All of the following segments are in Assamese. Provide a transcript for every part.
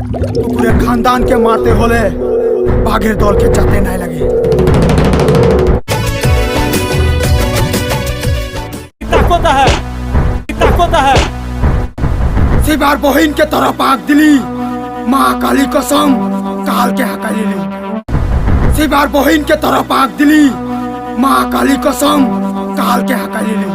पूरे खानदान के मारते होले बाघेर दल के जाते नहीं लगे। सिबार बहिन के तरफ आग दिली माँ काली कसम काल के हकाली ली। सिबार बहिन के तरफ आग दिली माँ काली कसम काल के हकाली ली।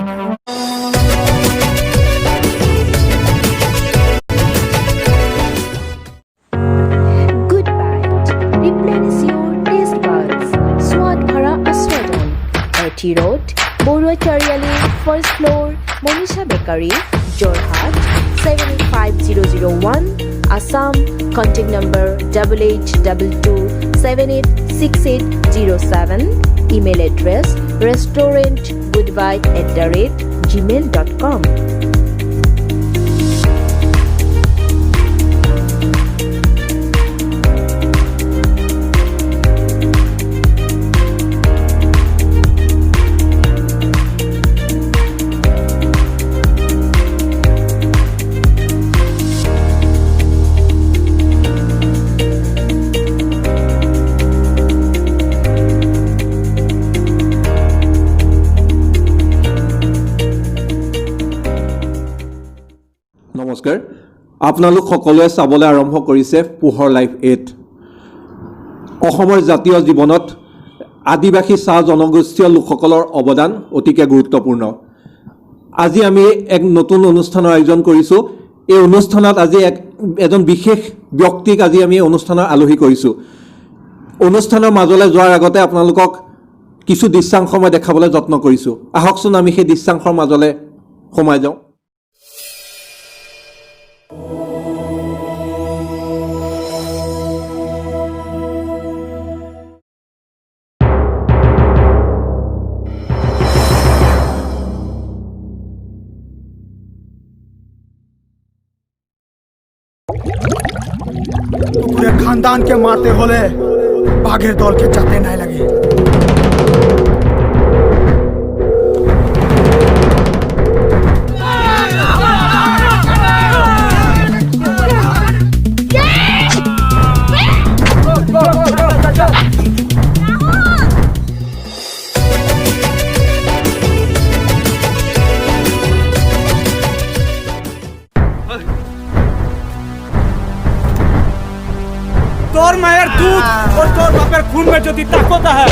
Road, Borua Chariali, First Floor, Monisha Bakery, Jorhat, 785-001, Assam, contact number 8822786807, email address restaurantgoodbye@gmail.com. নমস্কাৰ আপোনালোক সকলোৱে চাবলৈ আৰম্ভ কৰিছে পোহৰ লাইভ 8 অসমৰ জাতীয় জীৱনত আদিবাসী চাহ জনগোষ্ঠীয় লোকসকলৰ অৱদান অতিকে গুৰুত্বপূৰ্ণ আজি আমি এক নতুন অনুষ্ঠানৰ আয়োজন কৰিছো এই অনুষ্ঠানত আজি এজন বিশেষ ব্যক্তিক আজি আমি অনুষ্ঠানৰ আলোচনা কৰিছো অনুষ্ঠানৰ মাজলৈ যোৱাৰ আগতে আপোনালোকক কিছু দৃশ্যাংশ মই দেখাবলৈ যত্ন কৰিছো আহকচোন আমি সেই দৃশ্যাংশৰ মাজলৈ সোমাই যাওঁ पूरे खानदान के मारते होले बाघेर दल के जाते नहीं लगे। तोर मायर दूध और तोर बापेर खून में जो ताकत है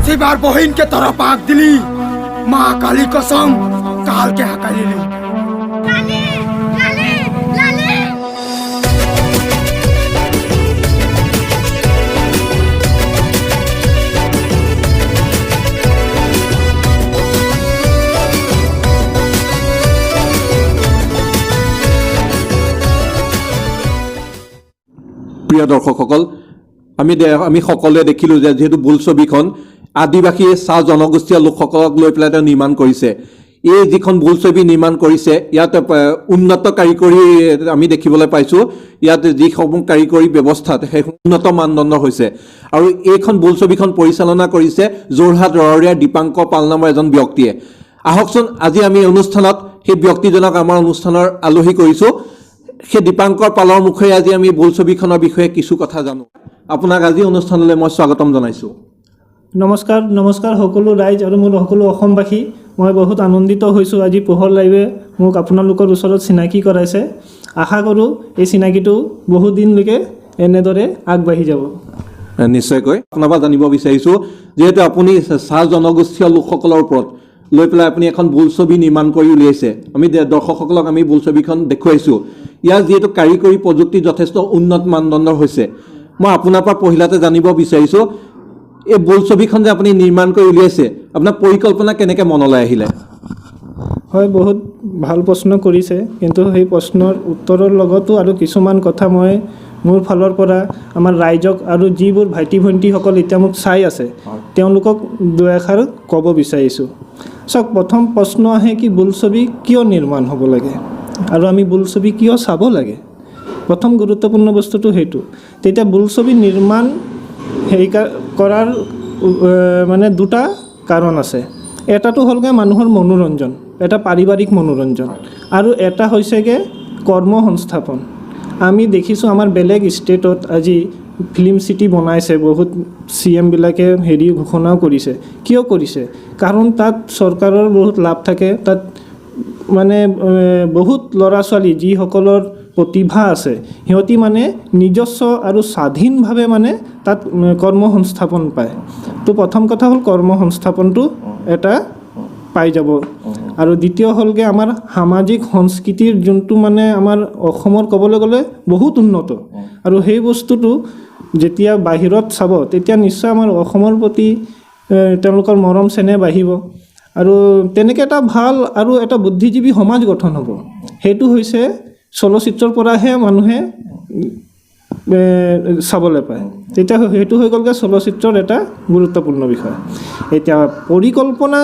सिबार बहिन के तरफ आग दिली माँ काली कसम काल के हकाली ली। প্ৰিয় দৰ্শকসকল আমি সকলোৱে দেখিলো যে যেহেতু বোলছবিখন আদিবাসী চাহ জনগোষ্ঠীয় লোকসকলক লৈ পেলাই নিৰ্মাণ কৰিছে এই যিখন বোলছবি নিৰ্মাণ কৰিছে ইয়াত উন্নত কাৰিকৰী আমি দেখিবলৈ পাইছো ইয়াত যিসমূহ কাৰিকৰী ব্যৱস্থা সেই উন্নত মানদণ্ডৰ হৈছে আৰু এইখন বোলছবিখন পৰিচালনা কৰিছে যোৰহাট ৰৰৰীয়া দীপাংকৰ পাল নামৰ এজন ব্যক্তিয়ে আহকচোন আজি আমি অনুষ্ঠানত সেই ব্যক্তিজনক আমাৰ অনুষ্ঠানৰ আলোচনা কৰিছো সেই দীপাংকৰ পালৰ মুখেৰে আজি আমি বোলছবিখনৰ বিষয়ে কিছু কথা জানো আপোনাক আজি অনুষ্ঠানলৈ মই স্বাগতম জনাইছো নমস্কাৰ সকলো ৰাইজ আৰু মোৰ সকলো অসমবাসী মই বহুত আনন্দিত হৈছো আজি পোহৰ লাইভে মোক আপোনালোকৰ ওচৰত চিনাকি কৰাইছে আশা কৰো এই চিনাকিটো বহুত দিনলৈকে এনেদৰে আগবাঢ়ি যাব নিশ্চয়কৈ আপোনাক জানিব বিচাৰিছো যেহেতু আপুনি চাহ জনগোষ্ঠীয় লোকসকলৰ ওপৰত লৈ পেলাই আপুনি এখন বোলছবি নিৰ্মাণ কৰি উলিয়াইছে আমি দৰ্শকসকলক আমি বোলছবিখন দেখুৱাইছো ইয়াৰ যেহেতু কাৰিকৰী প্ৰযুক্তি যথেষ্ট উন্নত মানদণ্ডৰ হৈছে মই আপোনাৰ পৰা পহিলাতে জানিব বিচাৰিছো এই বোলছবিখন যে আপুনি নিৰ্মাণ কৰি উলিয়াইছে আপোনাৰ পৰিকল্পনা কেনেকৈ মনলৈ আহিলে হয় বহুত ভাল প্ৰশ্ন কৰিছে কিন্তু সেই প্ৰশ্নৰ উত্তৰৰ লগতো আৰু কিছুমান কথা মই মোৰ ফালৰ পৰা আমাৰ ৰাইজক আৰু যিবোৰ ভাইটি ভণ্টিসকল এতিয়া মোক চাই আছে তেওঁলোকক দুআষাৰ ক'ব বিচাৰিছোঁ চাওক প্ৰথম প্ৰশ্ন আহে কি বোলছবি কিয় নিৰ্মাণ হ'ব লাগে আৰু আমি বোলছবি কিয় চাব লাগে প্ৰথম গুৰুত্বপূৰ্ণ বস্তুটো সেইটো তেতিয়া বোলছবি নিৰ্মাণ কৰাৰ মানে দুটা কাৰণ আছে এটাটো হ'লগৈ মানুহৰ মনোৰঞ্জন এটা পাৰিবাৰিক মনোৰঞ্জন আৰু এটা হৈছেগৈ কৰ্মসংস্থাপন। আমি দেখিছোঁ আমাৰ বেলেগ ষ্টেটত আজি ফিল্ম চিটি বনাইছে, বহুত CM-বিলাকে হেৰি ঘোষণাও কৰিছে। কিয় কৰিছে? কাৰণ তাত চৰকাৰৰ বহুত লাভ থাকে, তাত মানে বহুত ল'ৰা ছোৱালী যিসকলৰ প্ৰতিভা আছে সিহঁতি মানে নিজস্ব আৰু স্বাধীনভাৱে মানে তাত কৰ্মসংস্থাপন পায়। তো প্ৰথম কথা হ'ল কৰ্মসংস্থাপনটো এটা পাই যাব। আৰু দ্বিতীয় হ'লগৈ আমাৰ সামাজিক সংস্কৃতিৰ যোনটো মানে আমাৰ অসমৰ ক'বলৈ গ'লে বহুত উন্নত, আৰু সেই বস্তুটো যেতিয়া বাহিৰত চাব তেতিয়া নিশ্চয় আমাৰ অসমৰ প্ৰতি তেওঁলোকৰ মৰম চেনেহ বাঢ়িব, আৰু তেনেকৈ এটা ভাল আৰু এটা বুদ্ধিজীৱী সমাজ গঠন হ'ব। সেইটো হৈছে চলচ্চিত্ৰৰ পৰাহে মানুহে চাবলৈ পায়। তেতিয়া সেইটো হৈ গ'লগৈ চলচ্চিত্ৰৰ এটা গুৰুত্বপূৰ্ণ বিষয়। এতিয়া পৰিকল্পনা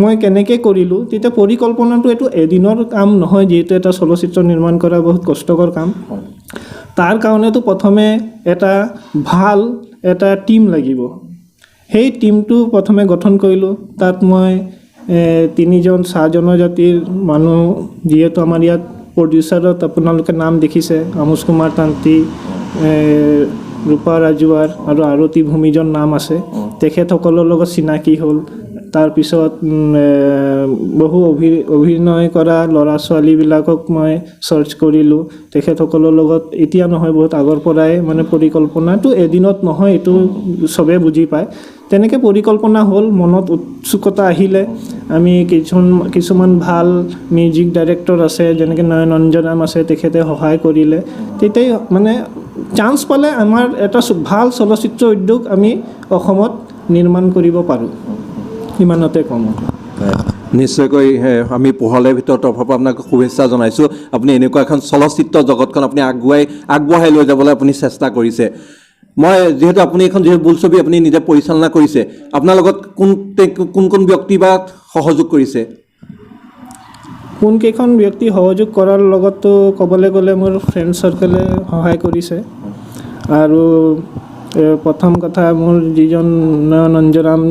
মই কেনেকৈ কৰিলোঁ, তেতিয়া পৰিকল্পনাটো এইটো এদিনৰ কাম নহয়, যিহেতু এটা চলচ্চিত্ৰ নিৰ্মাণ কৰা বহুত কষ্টকৰ কাম। তাৰ কাৰণেতো প্ৰথমে এটা ভাল এটা টীম লাগিব। সেই টীমটো প্ৰথমে গঠন কৰিলোঁ। তাত মই 3জন চাহ জনজাতিৰ মানুহ, যিহেতু আমাৰ ইয়াত প্ৰডিউচাৰত আপোনালোকে নাম দেখিছে, আমোজ কুমাৰ তান্ত্ৰী, ৰূপা ৰাজুৱাৰ আৰু আৰতী ভূমিজন নাম আছে। তেখেতসকলৰ লগত চিনাকি হ'ল। তাৰপিছত বহু অভিনয় কৰা ল'ৰা ছোৱালীবিলাকক মই চাৰ্চ কৰিলোঁ। তেখেতসকলৰ লগত এতিয়া নহয়, বহুত আগৰ পৰাই মানে পৰিকল্পনাটো এদিনত নহয়, এইটো চবেই বুজি পায়। তেনেকৈ পৰিকল্পনা হ'ল, মনত উৎসুকতা আহিলে আমি কিছুমান ভাল মিউজিক ডাইৰেক্টৰ আছে, যেনেকৈ নয়ন অঞ্জনাম আছে, তেখেতে সহায় কৰিলে। তেতিয়াই মানে চান্স পালে আমাৰ এটা ভাল চলচ্চিত্ৰ উদ্যোগ আমি অসমত নিৰ্মাণ কৰিব পাৰোঁ, ইমানতে কম। নিশ্চয়কৈ আমি পোহৰলৈ ভিতৰৰ তৰফৰ পৰা আপোনাক শুভেচ্ছা জনাইছোঁ। আপুনি এনেকুৱা এখন চলচ্চিত্ৰ জগতখন আপুনি আগবঢ়াই লৈ যাবলৈ আপুনি চেষ্টা কৰিছে। মই যিহেতু আপুনি এখন বোলছবি আপুনি নিজে পৰিচালনা কৰিছে, আপোনাৰ লগত কোন কোন ব্যক্তি বা সহযোগ কৰিছে? কোনকেইখন ব্যক্তি সহযোগ কৰাৰ লগতো ক'বলৈ গ'লে মোৰ ফ্ৰেণ্ড চাৰ্কেলে সহায় কৰিছে। আৰু প্ৰথম কথা, মোৰ যিজন নয়ন অঞ্জনাম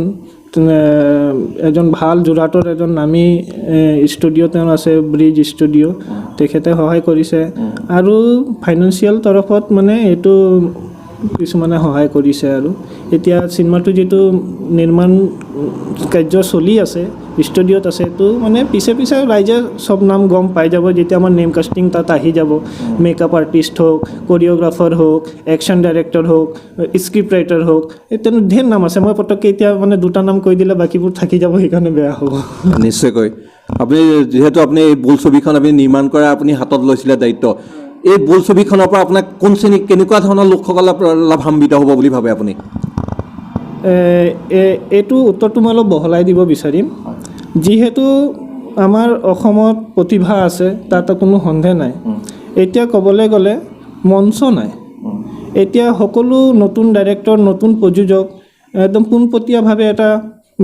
এজন ভাল যোৰহাটৰ এজন নামী ষ্টুডিঅ' তেওঁ আছে, ব্ৰিজ ষ্টুডিঅ', তেখেতে সহায় কৰিছে। আৰু ফাইনেন্সিয়েল তৰফত মানে এইটো কিছুমানে সহায় কৰিছে। আৰু এতিয়া চিনেমাটো যিটো নিৰ্মাণ কাৰ্য চলি আছে, ষ্টুডিঅ'ত আছে, এইটো মানে পিছে ৰাইজে চব নাম গম পাই যাব যেতিয়া আমাৰ নেম কাষ্টিং তাত আহি যাব। মেকআপ আৰ্টিষ্ট হওক, কৰিঅ'গ্ৰাফাৰ হওক, একশ্যন ডাইৰেক্টৰ হওক, স্ক্ৰিপ্ট ৰাইটাৰ হওক, তেনে ধেৰ নাম আছে। মই পটককৈ এতিয়া মানে 2টা নাম কৈ দিলে বাকীবোৰ থাকি যাব, সেইকাৰণে বেয়া হ'ব। নিশ্চয়কৈ আপুনি যিহেতু আপুনি এই বোলছবিখন আপুনি নিৰ্মাণ কৰা আপুনি হাতত লৈছিলে দায়িত্ব, এই বোলছবিখনৰ পৰা আপোনাক কোন শ্ৰেণী কেনেকুৱা ধৰণৰ লোকসকল লাভান্বিত হ'ব বুলি ভাবে আপুনি? এইটো উত্তৰটো মই অলপ বহলাই দিব বিচাৰিম। যিহেতু আমাৰ অসমত প্ৰতিভা আছে, তাত কোনো সন্দেহ নাই। এতিয়া ক'বলৈ গ'লে মঞ্চ নাই। এতিয়া সকলো নতুন ডাইৰেক্টৰ, নতুন প্ৰযোজক একদম পোনপটীয়াভাৱে এটা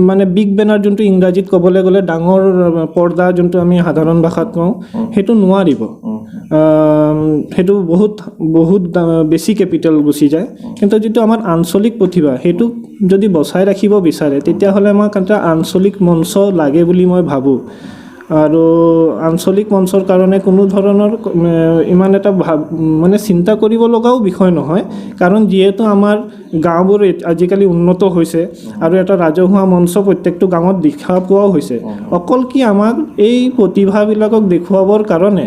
মানে বিগ বেনাৰ, যোনটো ইংৰাজীত ক'বলৈ গ'লে ডাঙৰ পৰ্দা, যোনটো আমি সাধাৰণ ভাষাত কওঁ, সেইটো নোৱাৰিব। সেইটো বহুত বেছি কেপিটেল গুচি যায়। কিন্তু যিটো আমাৰ আঞ্চলিক প্ৰতিভা, সেইটোক যদি বচাই ৰাখিব বিচাৰে, তেতিয়াহ'লে আমাক এটা আঞ্চলিক মঞ্চ লাগে বুলি মই ভাবোঁ। আৰু আঞ্চলিক মঞ্চৰ কাৰণে কোনো ধৰণৰ ইমান এটা মানে চিন্তা কৰিব লগাও বিষয় নহয়। কাৰণ যিহেতু আমাৰ গাঁওবোৰ আজিকালি উন্নত হৈছে আৰু এটা ৰাজহুৱা মঞ্চ প্ৰত্যেকটো গাঁৱত দেখা পোৱাও হৈছে। অকল কি আমাক এই প্ৰতিভাবিলাকক দেখুৱাবৰ কাৰণে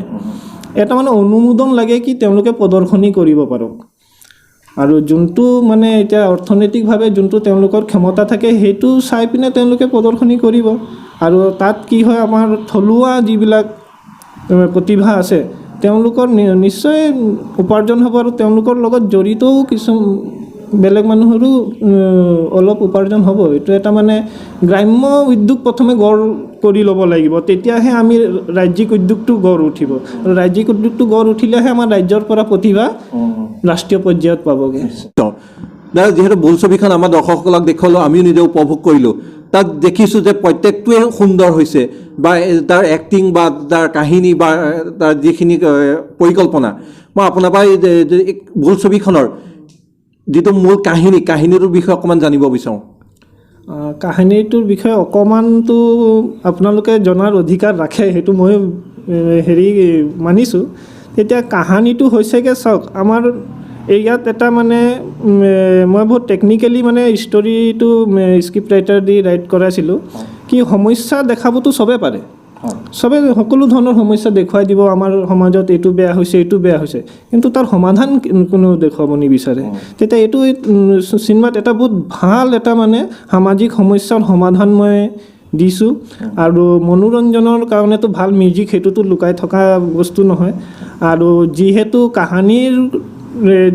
এটা মানে অনুমোদন লাগে কি তেওঁলোকে প্ৰদৰ্শনী কৰিব পাৰক। আৰু যোনটো মানে এতিয়া অৰ্থনৈতিকভাৱে যোনটো তেওঁলোকৰ ক্ষমতা থাকে, সেইটো চাই পিনে তেওঁলোকে প্ৰদৰ্শনী কৰিব। আৰু তাত কি হয়, আমাৰ থলুৱা যিবিলাক প্ৰতিভা আছে তেওঁলোকৰ নিশ্চয় উপাৰ্জন হ'ব, আৰু তেওঁলোকৰ লগত জড়িতও কিছু বেলেগ মানুহৰো অলপ উপাৰ্জন হ'ব। এইটো এটা মানে গ্ৰাম্য উদ্যোগ প্ৰথমে গঢ় কৰি ল'ব লাগিব, তেতিয়াহে আমি ৰাজ্যিক উদ্যোগটো গঢ় উঠিব। আৰু ৰাজ্যিক উদ্যোগটো গঢ় উঠিলেহে আমাৰ ৰাজ্যৰ পৰা প্ৰতিভা ৰাষ্ট্ৰীয় পৰ্যায়ত পাবগৈ। যিহেতু বোলছবিখন আমাৰ দৰ্শকসকলক দেখুৱালোঁ, আমিও নিজে উপভোগ কৰিলোঁ। তাত দেখিছোঁ যে প্ৰত্যেকটোৱে সুন্দৰ হৈছে, বা তাৰ এক্টিং বা তাৰ কাহিনী বা তাৰ যিখিনি পৰিকল্পনা। মই আপোনাৰ পৰা এই বোলছবিখনৰ যিটো মূল কাহিনীটোৰ বিষয়ে অকণমান জানিব বিচাৰোঁ। কাহিনীটোৰ বিষয়ে অকণমানটো আপোনালোকে জনাৰ অধিকাৰ ৰাখে, সেইটো মই হেৰি মানিছোঁ। তেতিয়া কাহানীটো হৈছেগৈ চাওক, আমাৰ ইয়াত এটা মানে মই বহুত টেকনিকেলি মানে ষ্টৰিটো স্ক্ৰিপ্ট ৰাইটাৰ দি ৰাইট কৰাইছিলোঁ কি সমস্যা দেখাবতো চবে পাৰে, চবে সকলো ধৰণৰ সমস্যা দেখুৱাই দিব, আমাৰ সমাজত এইটো বেয়া হৈছে এইটো বেয়া হৈছে, কিন্তু তাৰ সমাধান কোনো দেখুৱাব নিবিচাৰে। তেতিয়া এইটো চিনেমাত এটা বহুত ভাল এটা মানে সামাজিক সমস্যাৰ সমাধান মই দিছোঁ। আৰু মনোৰঞ্জনৰ কাৰণেতো ভাল মিউজিক সেইটোতো লুকাই থকা বস্তু নহয়। আৰু যিহেতু কাহানীৰ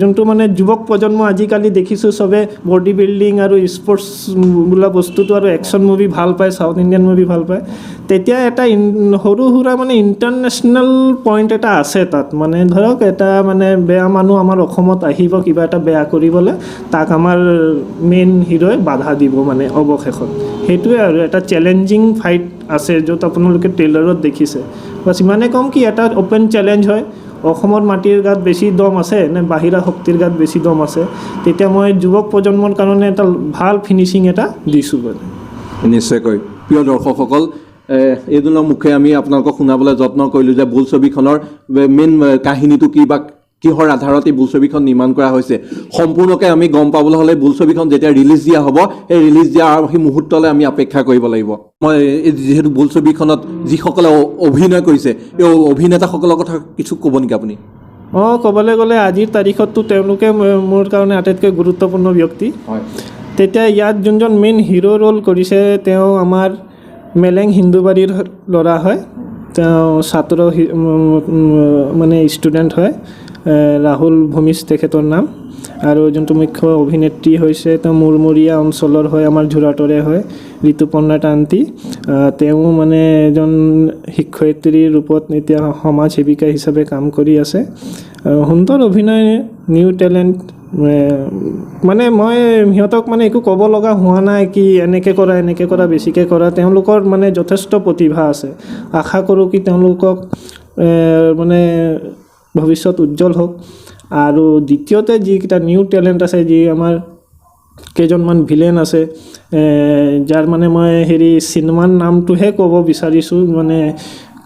যোনটো মানে যুৱক প্ৰজন্ম আজিকালি দেখিছোঁ চবে বডি বিল্ডিং আৰু স্পৰ্টছ বোলা বস্তুটো আৰু একশ্যন মুভি ভাল পায়, চাউথ ইণ্ডিয়ান মুভি ভাল পায়, তেতিয়া এটা সৰু সুৰা মানে ইণ্টাৰনেশ্যনেল পইণ্ট এটা আছে তাত। মানে ধৰক এটা মানে বেয়া মানুহ আমাৰ অসমত আহিব কিবা এটা বেয়া কৰিবলৈ, তাক আমাৰ মেইন হিৰোই বাধা দিব মানে অৱশেষত। সেইটোৱে আৰু এটা চেলেঞ্জিং ফাইট আছে য'ত আপোনালোকে ট্ৰেইলাৰত দেখিছে। বাছ ইমানে কম কি এটা অ'পেন চেলেঞ্জ হয়, অসমৰ মাটিৰ গাত বেছি দম আছে নে বাহিৰা শক্তিৰ গাত বেছি দম আছে, তেতিয়া মই যুৱক প্ৰজন্মৰ কাৰণে এটা ভাল ফিনিচিং এটা দিছোঁ মানে। নিশ্চয়কৈ প্ৰিয় দৰ্শকসকল, এইজনৰ মুখে আমি আপোনালোকক শুনাবলৈ যত্ন কৰিলোঁ যে বোলছবিখনৰ মেইন কাহিনীটো কি বা কিহৰ আধাৰত এই বোলছবিখন নিৰ্মাণ কৰা হৈছে। সম্পূৰ্ণকৈ আমি গম পাবলৈ হ'লে বোলছবিখন যেতিয়া ৰিলিজ দিয়া হ'ব, সেই ৰিলিজ দিয়া সেই মুহূৰ্তলৈ আমি অপেক্ষা কৰিব লাগিব। মই যিহেতু বোলছবিখনত যিসকলে অভিনয় কৰিছে এই অভিনেতাসকলৰ কথা কিছু ক'ব নেকি আপুনি? ক'বলৈ গ'লে আজিৰ তাৰিখততো তেওঁলোকে মোৰ কাৰণে আটাইতকৈ গুৰুত্বপূৰ্ণ ব্যক্তি। তেতিয়া ইয়াত যোনজন মেইন হিৰ' ৰ'ল কৰিছে তেওঁ আমাৰ মেলেং হিন্দুবাৰীৰ ল'ৰা হয়, তেওঁ ছাত্ৰ মানে ষ্টুডেণ্ট হয়, ৰাহুল ভূমিজ তেখেতৰ নাম। আৰু যোনটো মুখ্য অভিনেত্ৰী হৈছে তেওঁ মুৰমূৰীয়া অঞ্চলৰ হয়, আমাৰ যোৰহাটৰে হয়, ঋতুপৰ্ণা তান্তি। তেওঁ মানে এজন শিক্ষয়িত্ৰীৰ ৰূপত এতিয়া সমাজ সেৱিকা হিচাপে কাম কৰি আছে। সুন্দৰ অভিনয়, নিউ টেলেণ্ট। মানে মই সিহঁতক মানে একো ক'ব লগা হোৱা নাই কি এনেকৈ কৰা বেছিকৈ কৰা, তেওঁলোকৰ মানে যথেষ্ট প্ৰতিভা আছে। আশা কৰোঁ কি তেওঁলোকক মানে ভৱিষ্যত উজ্জ্বল হওক। আৰু দ্বিতীয়তে যিকেইটা নিউ টেলেণ্ট আছে, যি আমাৰ কেইজনমান ভিলেন আছে, যাৰ মানে মই চিনেমাৰ নামটোহে ক'ব বিচাৰিছোঁ, মানে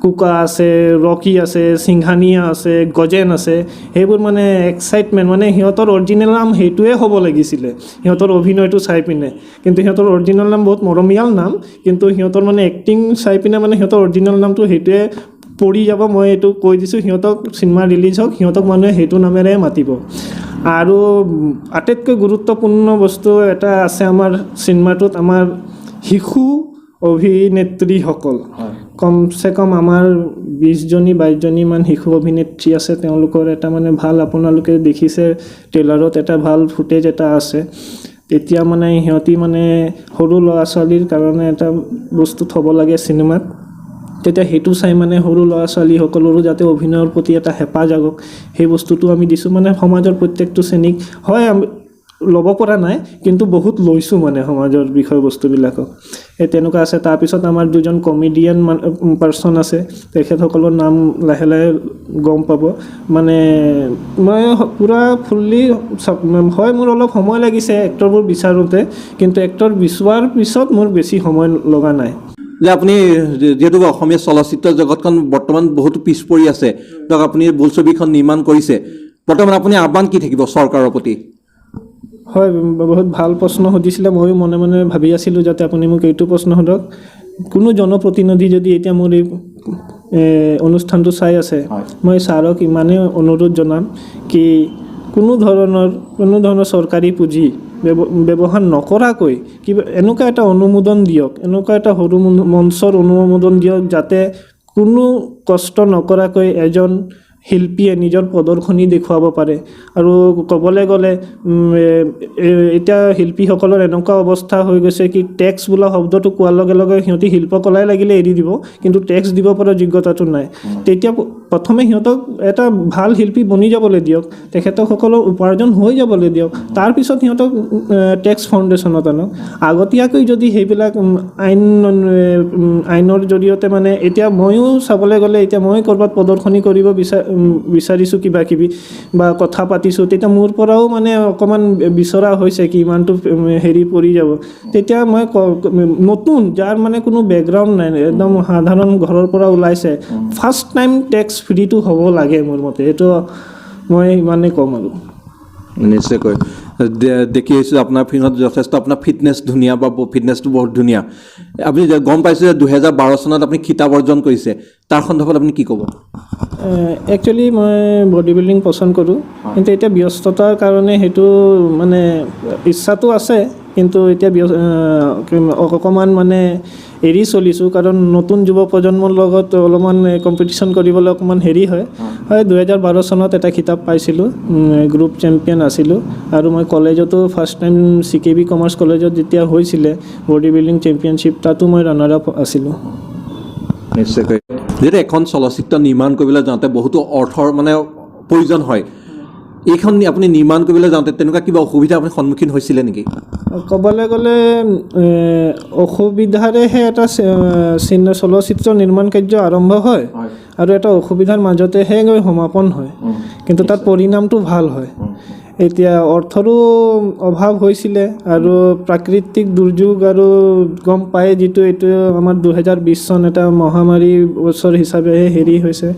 কুকা আছে, ৰকি আছে, সিংহানিয়া আছে, গজেন আছে, সেইবোৰ মানে এক্সাইটমেণ্ট। মানে সিহঁতৰ অৰিজিনেল নাম সেইটোৱে হ'ব লাগিছিলে সিহঁতৰ অভিনয়টো চাই পিনে, কিন্তু সিহঁতৰ অৰিজিনেল নাম বহুত মৰমীয়াল নাম, কিন্তু সিহঁতৰ মানে এক্টিং চাই পিনে মানে সিহঁতৰ অৰিজিনেল নামটো সেইটোৱে পৰি যাব। মই এইটো কৈ দিছোঁ, সিহঁতক চিনেমা ৰিলিজ হওক সিহঁতক মানুহে সেইটো নামেৰে মাতিব। আৰু আটাইতকৈ গুৰুত্বপূৰ্ণ বস্তু এটা আছে আমাৰ চিনেমাটোত, আমাৰ শিশু অভিনেত্ৰীসকল। কমচে কম আমাৰ 20-22জনীমান শিশু অভিনেত্ৰী আছে। তেওঁলোকৰ এটা মানে ভাল, আপোনালোকে দেখিছে ট্ৰেইলাৰত এটা ভাল ফুটেজ এটা আছে। এতিয়া মানে সিহঁতি মানে সৰু ল'ৰা ছোৱালীৰ কাৰণে এটা বস্তু থ'ব লাগে চিনেমাত, তেতিয়া সেইটো চাই মানে সৰু ল'ৰা ছোৱালীসকলৰো যাতে অভিনয়ৰ প্ৰতি এটা হেঁপাহ জাগক, সেই বস্তুটো আমি দিছোঁ। মানে সমাজৰ প্ৰত্যেকটো শ্ৰেণীক হয় আমি ল'ব পৰা নাই, কিন্তু বহুত লৈছোঁ মানে সমাজৰ বিষয়বস্তুবিলাকক। সেই তেনেকুৱা আছে। তাৰপিছত আমাৰ দুজন কমেডিয়ান পাৰ্চন আছে, তেখেতসকলৰ নাম লাহে লাহে গম পাব। মানে মই পূৰা ফুল্লি হয়, মোৰ অলপ সময় লাগিছে এক্টৰবোৰ বিচাৰোঁতে, কিন্তু এক্টৰ বিচৰাৰ পিছত মোৰ বেছি সময় লগা নাই। যে আপুনি যিহেতু অসমীয়া চলচ্চিত্ৰ জগতখন বৰ্তমান বহুতো পিছ পৰি আছে, ধৰক আপুনি বোলছবিখন নিৰ্মাণ কৰিছে, বৰ্তমান আপুনি আহ্বান কি থাকিব চৰকাৰৰ প্ৰতি? হয়, বহুত ভাল প্ৰশ্ন সুধিছিলে। ময়ো মনে মনে ভাবি আছিলোঁ যাতে আপুনি মোক এইটো প্ৰশ্ন সোধক। কোনো জনপ্ৰতিনিধি যদি এতিয়া মোৰ এই অনুষ্ঠানটো চাই আছে, মই ছাৰক ইমানেই অনুৰোধ জনাম কি কোনো ধৰণৰ চৰকাৰী পুঁজি ব্যৱহাৰ নকৰাকৈ কিবা এনেকুৱা এটা অনুমোদন দিয়ক, এনেকুৱা এটা সৰু মঞ্চৰ অনুমোদন দিয়ক যাতে কোনো কষ্ট নকৰাকৈ এজন শিল্পীয়ে নিজৰ প্ৰদৰ্শনী দেখুৱাব পাৰে। আৰু ক'বলৈ গ'লে এতিয়া শিল্পীসকলৰ এনেকুৱা অৱস্থা হৈ গৈছে কি টেক্স বোলা শব্দটো কোৱাৰ লগে লগে সিহঁতি শিল্পকলাই লাগিলে এৰি দিব, কিন্তু টেক্স দিব পৰা যোগ্যতাটো নাই। তেতিয়া প্ৰথমে সিহঁতক এটা ভাল শিল্পী বনি যাবলৈ দিয়ক, তেখেতসকলৰ উপাৰ্জন হৈ যাবলৈ দিয়ক, তাৰপিছত সিহঁতক টেক্স ফাউণ্ডেশ্যনত আনক। আগতীয়াকৈ যদি সেইবিলাক আইনৰ জৰিয়তে মানে এতিয়া ময়ো চাবলৈ গ'লে এতিয়া মই ক'ৰবাত প্ৰদৰ্শনী কৰিব বিচাৰিছোঁ কিবা কিবি বা কথা পাতিছোঁ, তেতিয়া মোৰ পৰাও মানে অকণমান বিচৰা হৈছে কি ইমানটো হেৰি পৰি যাব। তেতিয়া মই নতুন যাৰ মানে কোনো বেকগ্ৰাউণ্ড নাই, একদম সাধাৰণ ঘৰৰ পৰা ওলাইছে, ফাৰ্ষ্ট টাইম টেক্স ফ্ৰীটো হ'ব লাগে মোৰ মতে, এইটো মই ইমানেই ক'ম আৰু। নিশ্চয়কৈ দেখি আহিছোঁ আপোনাৰ ফিল্মত যথেষ্ট আপোনাৰ ফিটনেছ ধুনীয়া বা ফিটনেছটো বহুত ধুনীয়া। আপুনি গম পাইছোঁ যে 2012 চনত আপুনি খিতাপ অৰ্জন কৰিছে, তাৰ সন্দৰ্ভত আপুনি কি ক'ব? একচুৱেলি মই বডি বিল্ডিং পচন্দ কৰোঁ, কিন্তু এতিয়া ব্যস্ততাৰ কাৰণে সেইটো মানে ইচ্ছাটো আছে, কিন্তু এতিয়া অকণমান মানে এৰি চলিছোঁ, কাৰণ নতুন যুৱ প্ৰজন্মৰ লগত অলপমান কম্পিটিশ্যন কৰিবলৈ অকণমান হেৰি হয়। 2012 চনত এটা খিতাপ পাইছিলোঁ, গ্ৰুপ চেম্পিয়ন আছিলোঁ, আৰু মই কলেজতো ফাৰ্ষ্ট টাইম CKB কমাৰ্চ কলেজত যেতিয়া হৈছিলে বডি বিল্ডিং চেম্পিয়নশ্বিপ, তাতো মই ৰানাৰ আপ আছিলোঁ। নিশ্চয়কৈ যেতিয়া এখন চলচ্চিত্ৰ নিৰ্মাণ কৰিবলৈ যাওঁতে বহুতো অৰ্থৰ মানে প্ৰয়োজন হয়, এইখন আপুনি নিৰ্মাণ কৰিবলৈ যাওঁতে তেনেকুৱা কিবা অসুবিধা আপুনি সন্মুখীন হৈছিলে নেকি? ক'বলৈ গ'লে অসুবিধাৰেহে এটা চলচ্চিত্ৰ নিৰ্মাণ কাৰ্য আৰম্ভ হয়, আৰু এটা অসুবিধাৰ মাজতেহে গৈ সমাপন হয়, কিন্তু তাত পৰিণামটো ভাল হয়। এতিয়া অৰ্থৰো অভাৱ হৈছিলে, আৰু প্ৰাকৃতিক দুৰ্যোগ, আৰু গম পায় যিটো এইটো আমাৰ 2020 চন এটা মহামাৰী বছৰ হিচাপেহে হেৰি হৈছে,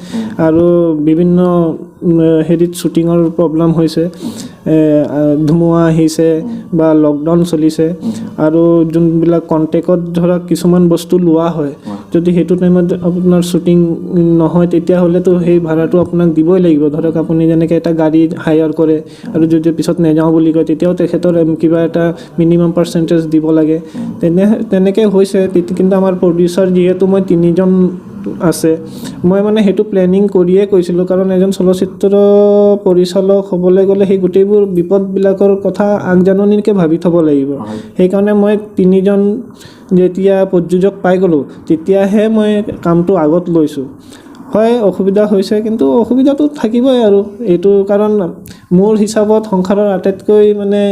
আৰু বিভিন্ন হেৰিত শ্বুটিঙৰ প্ৰব্লেম হৈছে, ধুমুহা আহিছে বা লকডাউন চলিছে, আৰু যোনবিলাক কণ্টেক্টত ধৰক কিছুমান বস্তু লোৱা হয়, যদি সেইটো টাইমত আপোনাৰ শ্বুটিং নহয় তেতিয়াহ'লেতো সেই ভাড়াটো আপোনাক দিবই লাগিব। ধৰক আপুনি যেনেকৈ এটা গাড়ী হায়াৰ কৰে, আৰু যদি পিছত নেযাওঁ বুলি কয় তেতিয়াও তেখেতৰ কিবা এটা মিনিমাম পাৰ্চেণ্টেজ দিব লাগে, তেনেকৈ হৈছে। কিন্তু আমাৰ প্ৰডিউচাৰ যিহেতু মই 3জন আছে, মই মানে সেইটো প্লেনিং কৰিয়ে কৈছিলোঁ, কাৰণ এজন চলচ্চিত্ৰ পৰিচালক হ'বলৈ গ'লে সেই গোটেইবোৰ বিপদবিলাকৰ কথা আগজাননীকৈ ভাবি থ'ব লাগিব। সেইকাৰণে মই 3জন যেতিয়া প্ৰযোজক পাই গ'লোঁ, তেতিয়াহে মই কামটো আগত লৈছোঁ। হয়, অসুবিধা হৈছে, কিন্তু অসুবিধাটো থাকিবই আৰু এইটো, কাৰণ মোৰ হিচাপত সংসাৰৰ আটাইতকৈ মানে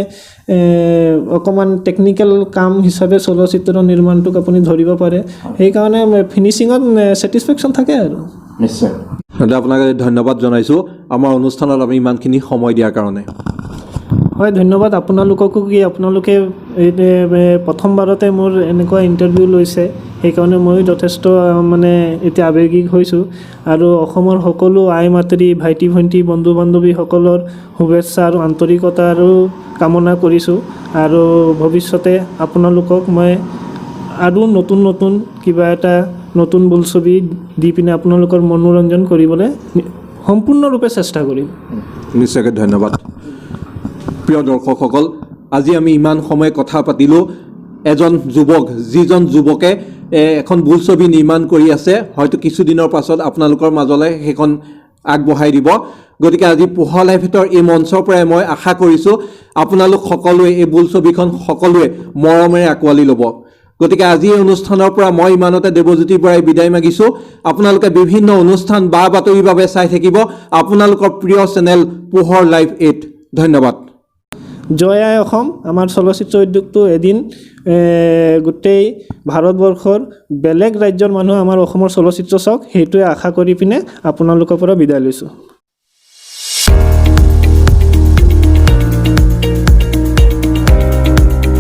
অকণমান টেকনিকেল কাম হিচাপে চলচ্চিত্ৰ নিৰ্মাণটোক আপুনি ধৰিব পাৰে, সেইকাৰণে ফিনিচিঙত ছেটিছফেকশ্যন থাকে আৰু। নিশ্চয় আপোনাক ধন্যবাদ জনাইছোঁ আমাৰ অনুষ্ঠানত আমি ইমানখিনি সময় দিয়াৰ কাৰণে। হয়, ধন্যবাদ আপোনালোককো, কি আপোনালোকে প্ৰথমবাৰতে মোৰ এনেকুৱা ইণ্টাৰভিউ লৈছে, সেইকাৰণে ময়ো যথেষ্ট মানে এতিয়া আৱেগিক হৈছোঁ, আৰু অসমৰ সকলো আই মাতৃ, ভাইটি ভণ্টি, বন্ধু বান্ধৱীসকলৰ শুভেচ্ছা আৰু আন্তৰিকতা আৰু কামনা কৰিছোঁ, আৰু ভৱিষ্যতে আপোনালোকক মই আৰু নতুন নতুন কিবা এটা নতুন বোলছবি দি পিনে আপোনালোকৰ মনোৰঞ্জন কৰিবলৈ সম্পূৰ্ণৰূপে চেষ্টা কৰিম। নিশ্চয়কৈ ধন্যবাদ। প্ৰিয় দৰ্শকসকল, আজি আমি ইমান সময় কথা পাতিলোঁ এজন যুৱক, যিজন যুৱকে এখন বোলছবি নিৰ্মাণ কৰি আছে, হয়তো কিছুদিনৰ পাছত আপোনালোকৰ মাজলৈ সেইখন আগবঢ়াই দিব। গতিকে আজি পোহৰ লাইভৰ এই মঞ্চৰ পৰাই মই আশা কৰিছোঁ আপোনালোক সকলোৱে এই বোলছবিখন সকলোৱে মৰমেৰে আঁকোৱালি ল'ব। গতিকে আজি এই অনুষ্ঠানৰ পৰা মই ইমানতে দেৱজ্যোতি বৰাই বিদায় মাগিছোঁ। আপোনালোকে বিভিন্ন অনুষ্ঠান বা বাতৰিৰ বাবে চাই থাকিব আপোনালোকৰ প্ৰিয় চেনেল পোহৰ লাইভ 8। ধন্যবাদ। জয় আই অসম। আমাৰ চলচ্চিত্ৰ উদ্যোগটো এদিন গোটেই ভাৰতবৰ্ষৰ বেলেগ ৰাজ্যৰ মানুহ আমাৰ অসমৰ চলচ্চিত্ৰ চাওক, সেইটোৱে আশা কৰি পিনে আপোনালোকৰ পৰা বিদায় লৈছোঁ।